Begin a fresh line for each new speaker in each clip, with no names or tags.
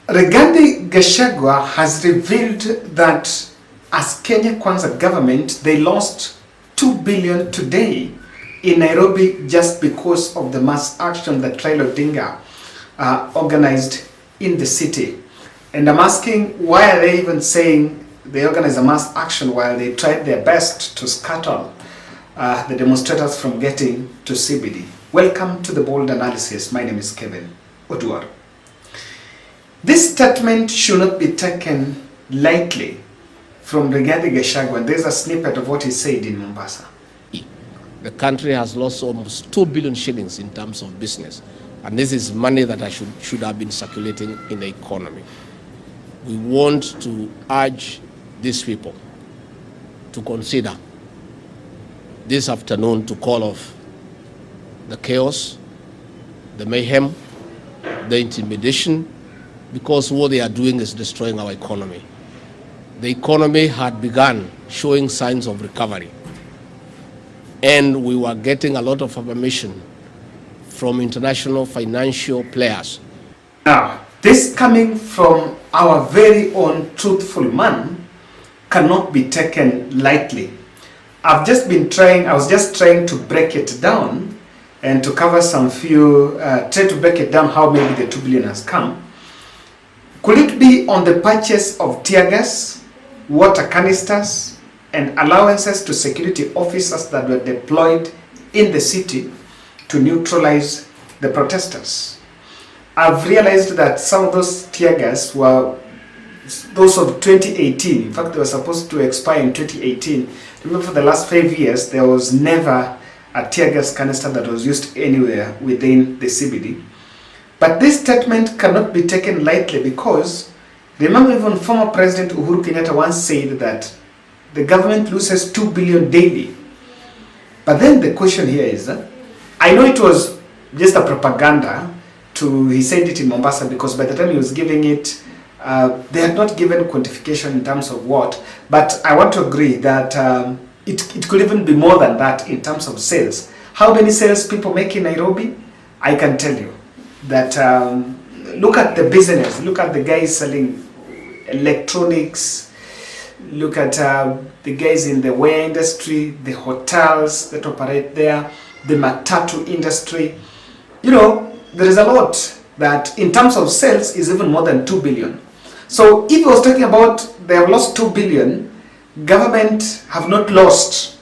Rigathi Gachagua has revealed that as Kenya Kwanza government, they lost 2 billion today in Nairobi just because of the mass action that Raila organized in the city. And I'm asking, why are they even saying they organized a mass action while they tried their best to scuttle the demonstrators from getting to CBD? Welcome to the Bold Analysis. My name is Kevin Oduor. This statement should not be taken lightly from Rigathi Gachagua. There's a snippet of what he said in Mombasa.
The country has lost almost 2 billion shillings in terms of business. And this is money that should have been circulating in the economy. We want to urge these people to consider this afternoon to call off the chaos, the mayhem, the intimidation, because what they are doing is destroying our economy. The economy had begun showing signs of recovery, and we were getting a lot of affirmation from international financial players.
Now, this coming from our very own truthful man cannot be taken lightly. I was just trying to break it down and to cover some few, try to break it down how maybe the 2 billion has come. Could it be on the purchase of tear gas, water canisters, and allowances to security officers that were deployed in the city to neutralize the protesters? I've realized that some of those tear gas were those of 2018. In fact, they were supposed to expire in 2018. Remember, for the last 5 years, there was never a tear gas canister that was used anywhere within the CBD. But this statement cannot be taken lightly because, remember, even former President Uhuru Kenyatta once said that the government loses 2 billion daily. But then the question here is, I know it was just a propaganda he said it in Mombasa, because by the time he was giving it, they had not given quantification in terms of what, but I want to agree that it could even be more than that in terms of sales. How many sales people make in Nairobi? I can tell you that look at the business, look at the guys selling electronics, look at the guys in the wear industry, the hotels that operate there, the matatu industry. You know, there is a lot that in terms of sales is even more than 2 billion. So if I was talking about they have lost 2 billion, government have not lost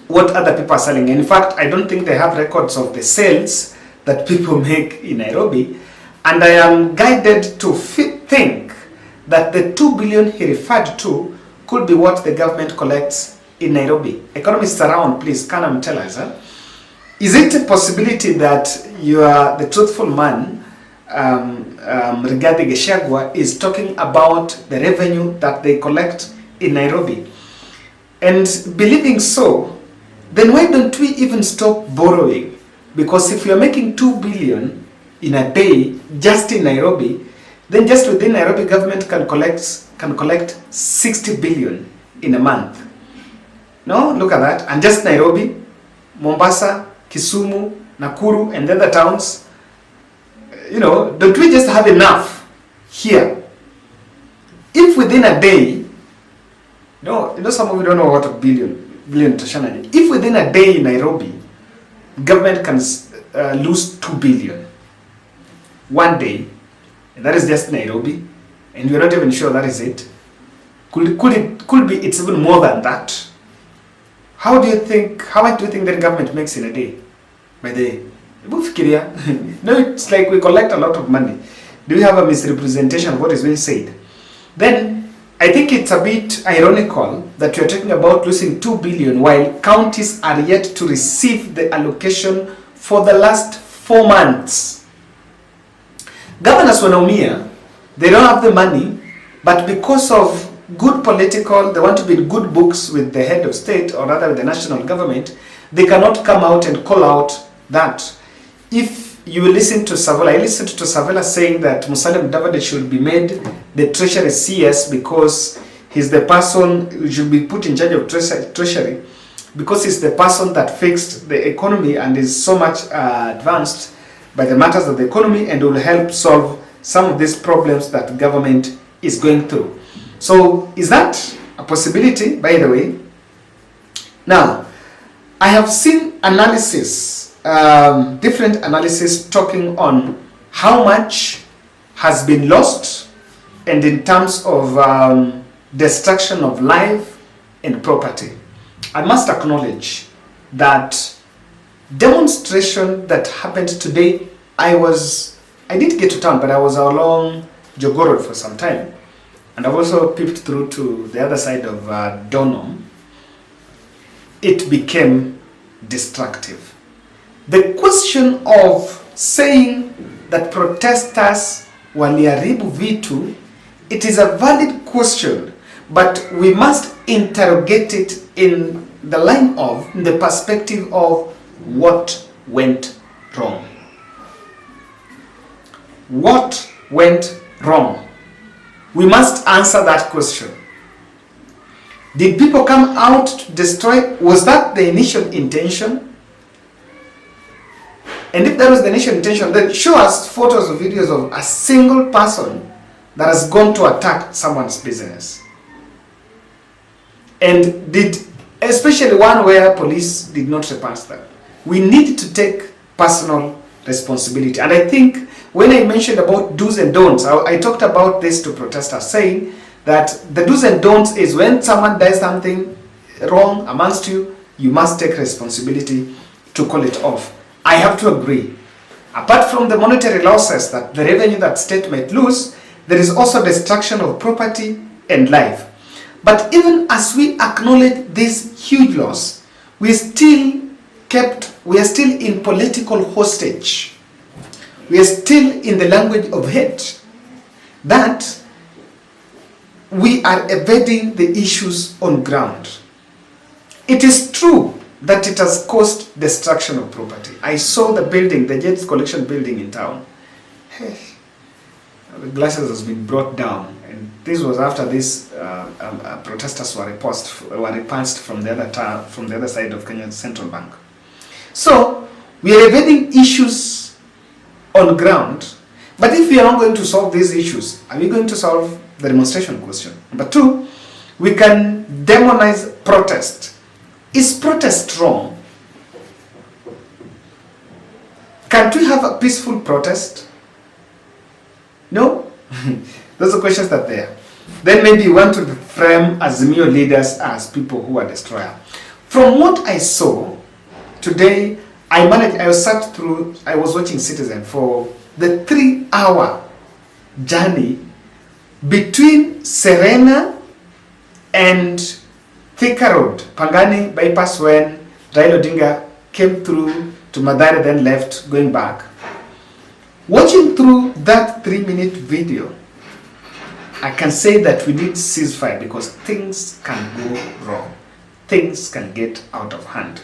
what other people are selling. In fact, I don't think they have records of the sales that people make in Nairobi. And I am guided to think that the 2 billion he referred to could be what the government collects in Nairobi. Economists around, please come and tell us. Is it a possibility that you are the truthful man, Rigathi Gachagua, is talking about the revenue that they collect in Nairobi? And believing so, then why don't we even stop borrowing? Because if we are making 2 billion in a day just in Nairobi, then just within Nairobi government can collect 60 billion in a month. No, look at that. And just Nairobi, Mombasa, Kisumu, Nakuru, and the other towns, you know, don't we just have enough here? If within a day, some of you don't know what a billion Tashanani. If within a day in Nairobi, government can lose 2 billion, one day, and that is just Nairobi, and we're not even sure that is it. Could be it's even more than that? How much do you think the government makes in a day? By the way, no, it's like we collect a lot of money. Do we have a misrepresentation of what is being said? Then I think it's a bit ironical that you're talking about losing 2 billion while counties are yet to receive the allocation for the last 4 months. Governors wanaumia, they don't have the money, but because of good political, they want to be in good books with the head of state, or rather with the national government, they cannot come out and call out that. If you listen to Savela, I listened to Savela saying that Musalia Mudavadi should be made the Treasury CS because he's the person who should be put in charge of Treasury, because he's the person that fixed the economy and is so much advanced by the matters of the economy and will help solve some of these problems that government is going through. So is that a possibility, by the way? Now, I have seen analysis, different analysis talking on how much has been lost, and in terms of destruction of life and property. I must acknowledge that demonstration that happened today, I didn't get to town, but I was along Jogoo Road for some time, and I've also peeped through to the other side of Donholm. It became destructive. The question of saying that protesters waliharibu vitu, it is a valid question, but we must interrogate it in the line of, in the perspective of what went wrong. What went wrong? We must answer that question. Did people come out to destroy? Was that the initial intention? And if that was the initial intention, then show us photos or videos of a single person that has gone to attack someone's business. And especially one where police did not repulse them. We need to take personal responsibility. And I think when I mentioned about do's and don'ts, I talked about this to protesters, saying that the do's and don'ts is when someone does something wrong amongst you, you must take responsibility to call it off. I have to agree. Apart from the monetary losses, that the revenue that state might lose, there is also destruction of property and life. But even as we acknowledge this huge loss, we are still in political hostage. We are still in the language of hate, that we are evading the issues on ground. It is true that it has caused destruction of property. I saw the building, the Jets collection building in town. Hey, the glasses has been brought down, and this was after these protesters were repulsed from the other side of Kenya's Central Bank. So we are evading issues on ground. But if we are not going to solve these issues, are we going to solve the demonstration question? Number two, we can demonize protest. Is protest wrong? Can't we have a peaceful protest? No? Those are questions that are there. Then maybe you want to frame Azimio leaders as people who are destroyer. From what I saw today, I was watching Citizen for the 3-hour journey between Serena and Thika Road, Pangani bypass, when Raila Odinga came through to Mathare, then left going back. Watching through that 3-minute video, I can say that we need ceasefire, because things can go wrong. Things can get out of hand.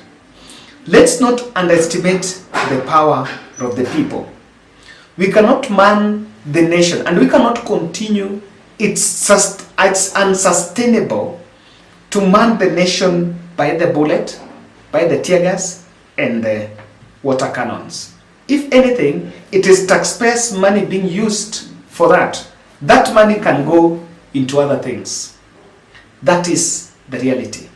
Let's not underestimate the power of the people. We cannot man the nation, and we cannot continue. It's unsustainable to man the nation by the bullet, by the tear gas, and the water cannons. If anything, it is taxpayers' money being used for that. That money can go into other things. That is the reality.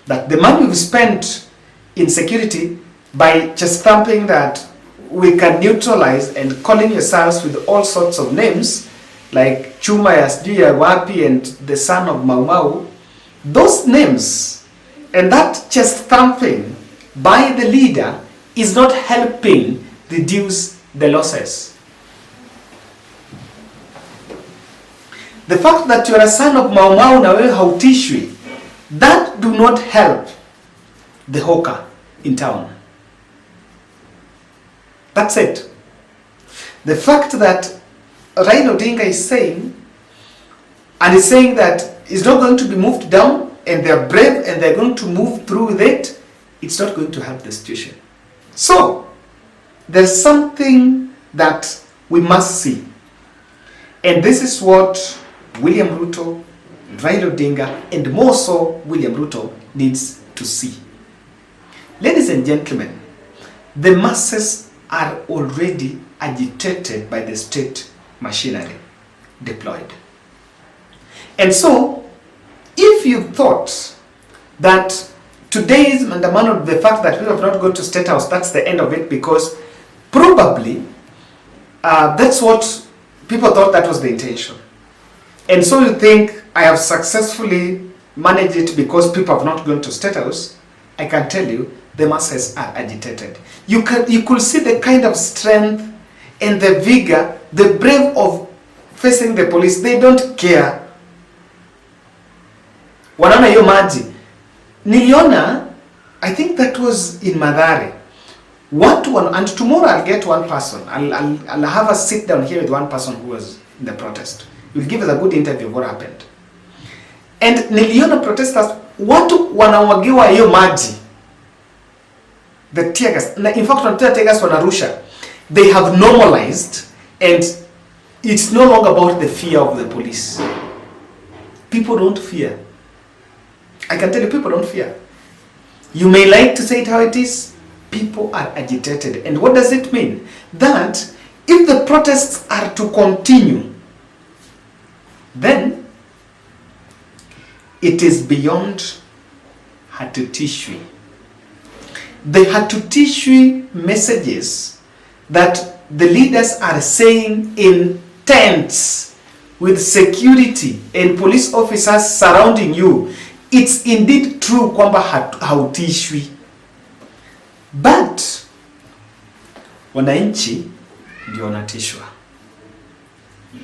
That the money we've spent in security, by just thumping that we can neutralize and calling yourselves with all sorts of names, like Chuma Yasjuya Wapi and the son of Mau Mau, those names and that chest thumping by the leader is not helping reduce the losses. The fact that you are a son of Mau Mau na wewe hautishwi, that do not help the hawker in town. That's it. The fact that Raila Odinga is saying, and is saying that it's not going to be moved down, and they're brave and they're going to move through with it, it's not going to help the situation. So, there's something that we must see. And this is what William Ruto, Raila Odinga, and more so William Ruto needs to see. Ladies and gentlemen, the masses are already agitated by the state machinery deployed. And so, if you thought that today's maandamano, the fact that we have not gone to State House, that's the end of it, because probably that's what people thought that was the intention. And so you think I have successfully managed it because people have not gone to State House. I can tell you, the masses are agitated. You could see the kind of strength and the vigor, the brave of facing the police. They don't care. Wanaona hiyo maji. Niliona, I think that was in Mathare. And tomorrow I'll get one person. I'll have a sit down here with one person who was in the protest. You'll give us a good interview of what happened. And niliona protesters, watu wanawagiwa hiyo maji. The tear gas. In fact, when tear gas wanarusha, they have normalized, and it's no longer about the fear of the police. People don't fear. I can tell you, people don't fear. You may like to say it how it is, people are agitated. And what does it mean? That if the protests are to continue, then it is beyond hatutishwi. The hatutishwi messages that the leaders are saying in tents with security and police officers surrounding you, it's indeed true kwamba hautishwi. But wananchi ndio wanatishwa.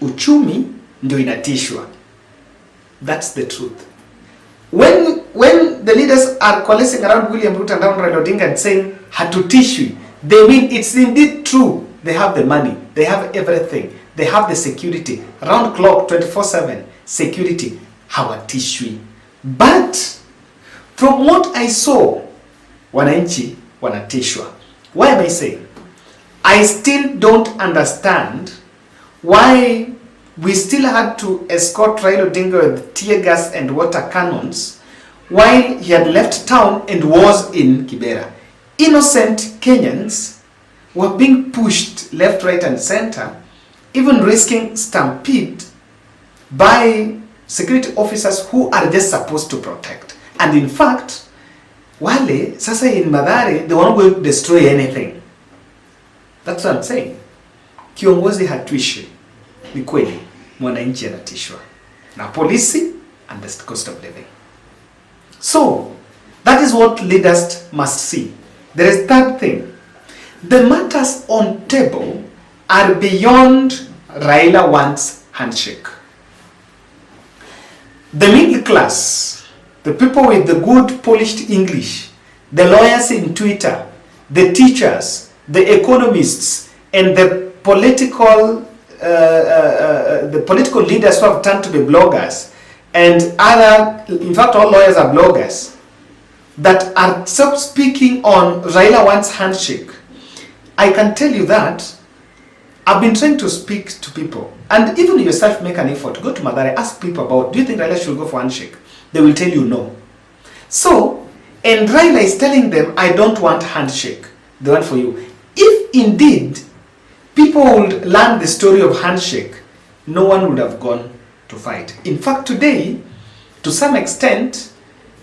Uchumi ndio inatishwa. That's the truth. When the leaders are coalescing around William Ruto and Raila Odinga and saying hatutishwi, they mean it's indeed true. They have the money, they have everything, they have the security, round clock, 24/7 security, hawatishwi. But from what I saw, wananchi wanatishwa. Why am I saying? I still don't understand why we still had to escort Raila Odinga with tear gas and water cannons while he had left town and was in Kibera. Innocent Kenyans were being pushed left, right and center, even risking stampede by security officers who are just supposed to protect. And in fact, wale sasa in Mathare, they weren't going to destroy anything. That's what I'm saying. Kiongozi hatishwi. Ni kweli, mwananchi anatishwa na polisi and the cost of living. So, that is what leaders must see. There is third thing. The matters on table are beyond Raila wants handshake. The middle class, the people with the good polished English, the lawyers in Twitter, the teachers, the economists, and the political leaders who have turned to be bloggers, and other, in fact all lawyers are bloggers, that are speaking on Raila wants handshake. I can tell you that I've been trying to speak to people, and even yourself make an effort, go to Mathare, ask people about, do you think Raila should go for handshake? They will tell you no. So, and Raila is telling them, I don't want handshake, they want for you. If indeed people would learn the story of handshake, no one would have gone to fight. In fact, today, to some extent,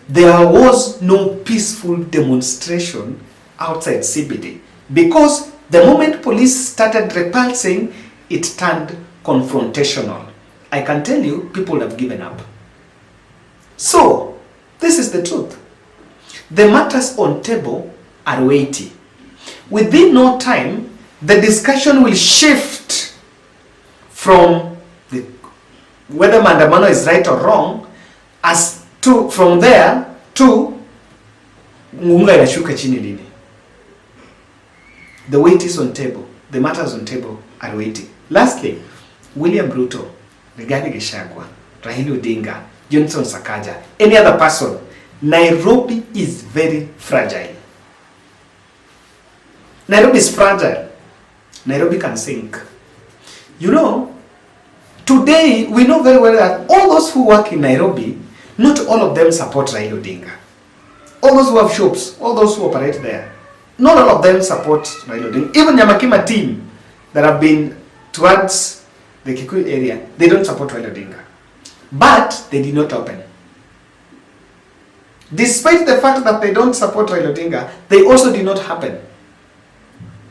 there was no peaceful demonstration outside CBD, because the moment police started repulsing, it turned confrontational. I can tell you, people would have given up. So, this is the truth. The matters on table are weighty. Within no time, the discussion will shift from whether maandamano is right or wrong, from there to unga inashuka chini lini. The weight is on table. The matters on table are weighty. Lastly, William Ruto, Rigathi Gachagua, Raila Odinga, Johnson Sakaja, any other person, Nairobi is very fragile. Nairobi is fragile. Nairobi can sink. You know, today we know very well that all those who work in Nairobi, not all of them support Raila Odinga. All those who have shops, all those who operate there, not all of them support Raila Odinga. Even Nyamakima team that have been towards the Kikuyu area, they don't support Raila Odinga. But they did not open. Despite the fact that they don't support Raila Odinga, they also did not happen.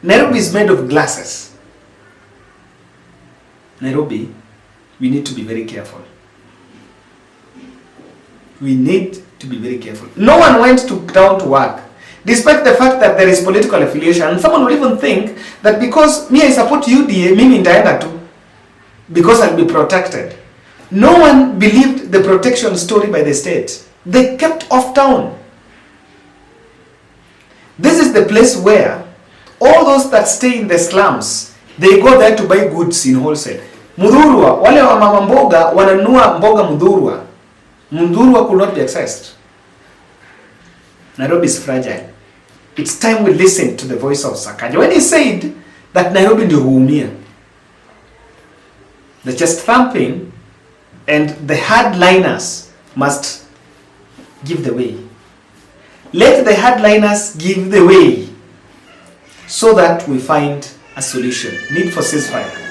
Nairobi is made of glasses. Nairobi, we need to be very careful. We need to be very careful. No one went down to work, despite the fact that there is political affiliation. And someone would even think that because me I support UDA, mimi ndaenda tu, because I'll be protected. No one believed the protection story by the state. They kept off town. This is the place where all those that stay in the slums, they go there to buy goods in wholesale. Mudhurwa, wale wa mama mboga wananunua mboga Mudhurwa. Mudhurwa could not be accessed. Nairobi is fragile. It's time we listen to the voice of Sakaja when he said that Nairobi ndio huumia. The chest thumping and the hardliners must give the way. Let the hardliners give the way so that we find a solution. Need for ceasefire.